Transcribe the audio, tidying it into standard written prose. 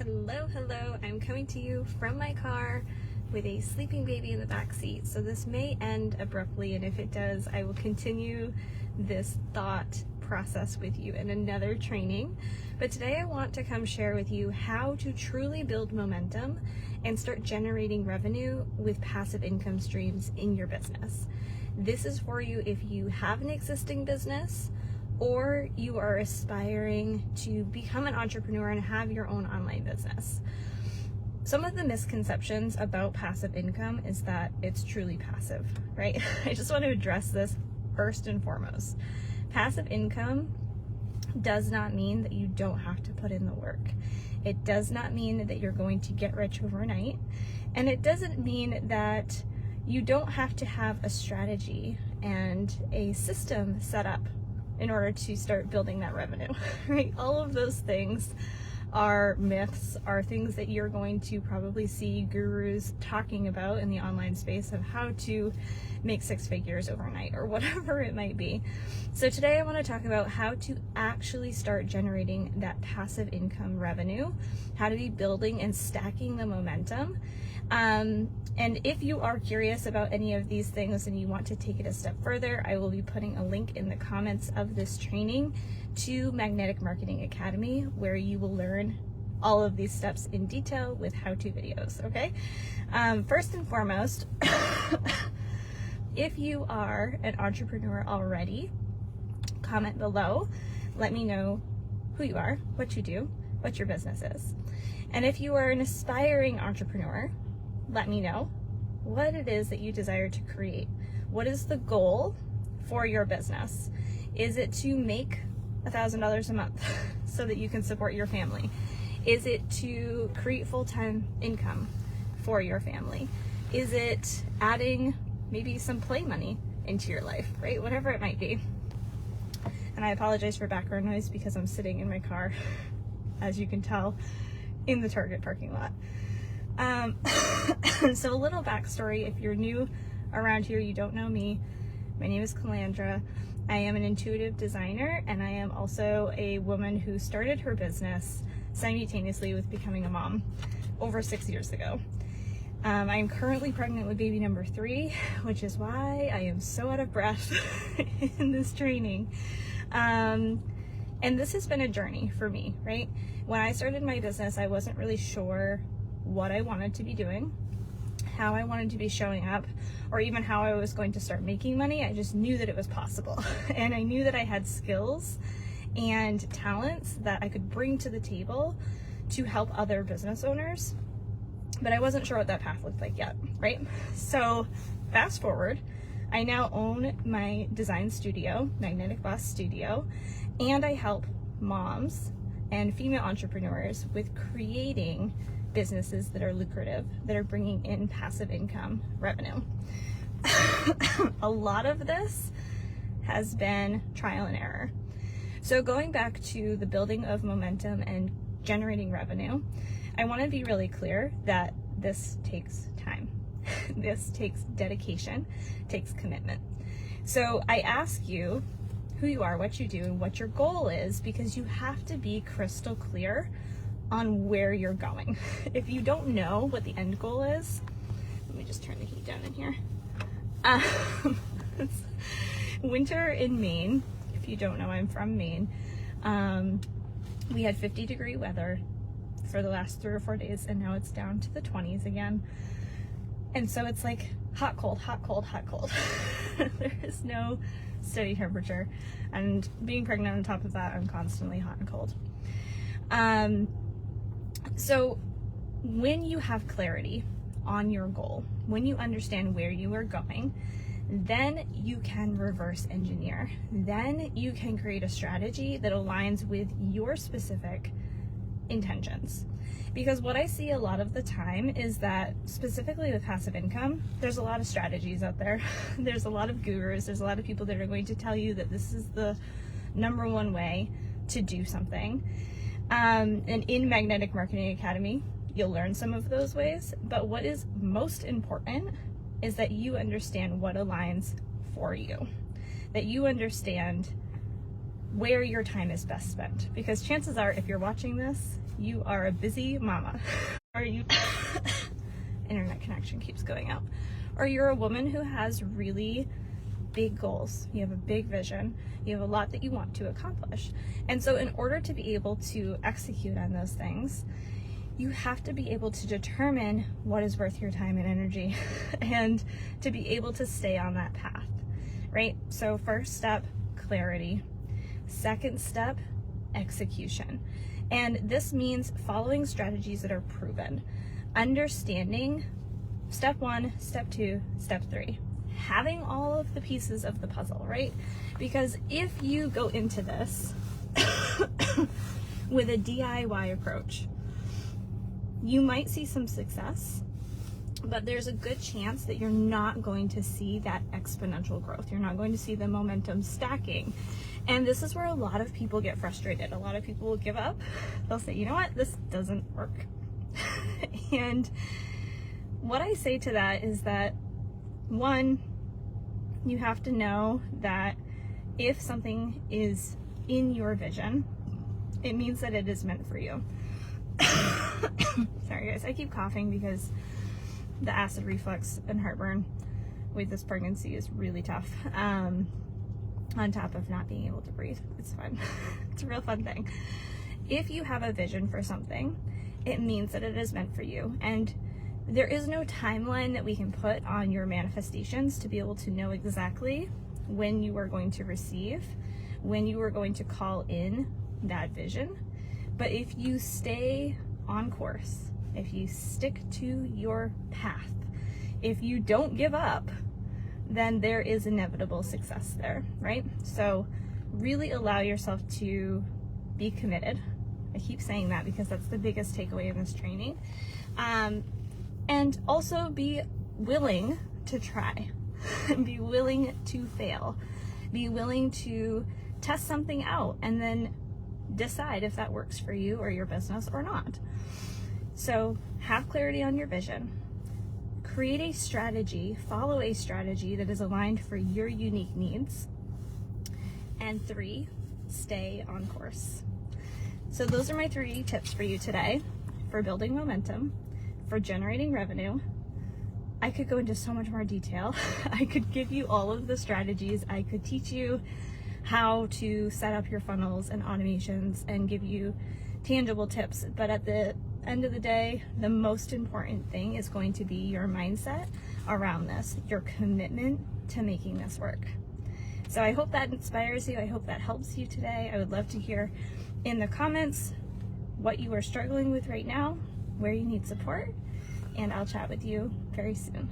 Hello. I'm coming to you from my car with a sleeping baby in the back seat. So this may end abruptly, and if it does, I will continue this thought process with you in another training. But today I want to come share with you how to truly build momentum and start generating revenue with passive income streams in your business. This is for you if you have an existing business or you are aspiring to become an entrepreneur and have your own online business. Some of the misconceptions about passive income is that it's truly passive, right? I just want to address this first and foremost. Passive income does not mean that you don't have to put in the work. It does not mean that you're going to get rich overnight. And it doesn't mean that you don't have to have a strategy and a system set up in order to start building that revenue, right? All of those things are myths, are things that you're going to probably see gurus talking about in the online space of how to make six figures overnight or whatever it might be. So today I want to talk about how to actually start generating that passive income revenue, how to be building and stacking the momentum. And if you are curious about any of these things and you want to take it a step further, I will be putting a link in the comments of this training to Magnetic Marketing Academy, where you will learn all of these steps in detail with how-to videos, okay? First and foremost, if you are an entrepreneur already, comment below. Let me know who you are, what you do, what your business is. And if you are an aspiring entrepreneur, let me know what it is that you desire to create. What is the goal for your business? Is it to make $1,000 a month so that you can support your family? Is it to create full-time income for your family? Is it adding maybe some play money into your life, right? Whatever it might be. And I apologize for background noise because I'm sitting in my car, as you can tell, in the Target parking lot. So a little backstory, if you're new around here, you don't know me, my name is Calandra. I am an intuitive designer, and I am also a woman who started her business simultaneously with becoming a mom over 6 years ago. I'm currently pregnant with baby number 3, which is why I am so out of breath in this training. And this has been a journey for me, right? When I started my business, I wasn't really sure what I wanted to be doing, how I wanted to be showing up, or even how I was going to start making money. I just knew that it was possible. And I knew that I had skills and talents that I could bring to the table to help other business owners, but I wasn't sure what that path looked like yet, right? So fast forward, I now own my design studio, Magnetic Boss Studio, and I help moms and female entrepreneurs with creating businesses that are lucrative, that are bringing in passive income revenue. A lot of this has been trial and error. So going back to the building of momentum and generating revenue, I want to be really clear that this takes time. This takes dedication, takes commitment. So I ask you who you are, what you do, and what your goal is, because you have to be crystal clear on where you're going. If you don't know what the end goal is, let me just turn the heat down in here. It's winter in Maine. If you don't know, I'm from Maine. We had 50-degree weather for the last 3 or 4 days, and now it's down to the 20s again. And so it's like hot, cold, hot, cold, hot, cold. There is no steady temperature. And being pregnant on top of that, I'm constantly hot and cold. So when you have clarity on your goal, when you understand where you are going, then you can reverse engineer. Then you can create a strategy that aligns with your specific intentions. Because what I see a lot of the time is that, specifically with passive income, there's a lot of strategies out there. There's a lot of gurus. There's a lot of people that are going to tell you that this is the number one way to do something. And in Magnetic Marketing Academy, you'll learn some of those ways. But what is most important is that you understand what aligns for you. That you understand where your time is best spent. Because chances are, if you're watching this, you are a busy mama. Or you, internet connection keeps going out. Or you're a woman who has really big goals. You have a big vision. You have a lot that you want to accomplish. And so in order to be able to execute on those things, you have to be able to determine what is worth your time and energy and to be able to stay on that path, right? So first step, clarity. Second step, execution. And this means following strategies that are proven, understanding step 1, step 2, step 3, having all of the pieces of the puzzle, right? Because if you go into this with a DIY approach, you might see some success, but there's a good chance that you're not going to see that exponential growth. You're not going to see the momentum stacking. And this is where a lot of people get frustrated. A lot of people will give up. They'll say, you know what, this doesn't work. And what I say to that is that, one, you have to know that if something is in your vision, it means that it is meant for you. Sorry guys, I keep coughing because the acid reflux and heartburn with this pregnancy is really tough. On top of not being able to breathe. It's fun. It's a real fun thing. If you have a vision for something, it means that it is meant for you. And there is no timeline that we can put on your manifestations to be able to know exactly when you are going to receive, when you are going to call in that vision. But if you stay on course, if you stick to your path, if you don't give up, then there is inevitable success there, right? So really allow yourself to be committed. I keep saying that because that's the biggest takeaway in this training. And also be willing to try, be willing to fail, be willing to test something out and then decide if that works for you or your business or not. So have clarity on your vision. Create a strategy, follow a strategy that is aligned for your unique needs. And 3, stay on course. So those are my 3 tips for you today for building momentum, for generating revenue. I could go into so much more detail. I could give you all of the strategies. I could teach you how to set up your funnels and automations and give you tangible tips. But at the end of the day, the most important thing is going to be your mindset around this, your commitment to making this work. So I hope that inspires you. I hope that helps you today. I would love to hear in the comments what you are struggling with right now, where you need support, and I'll chat with you very soon.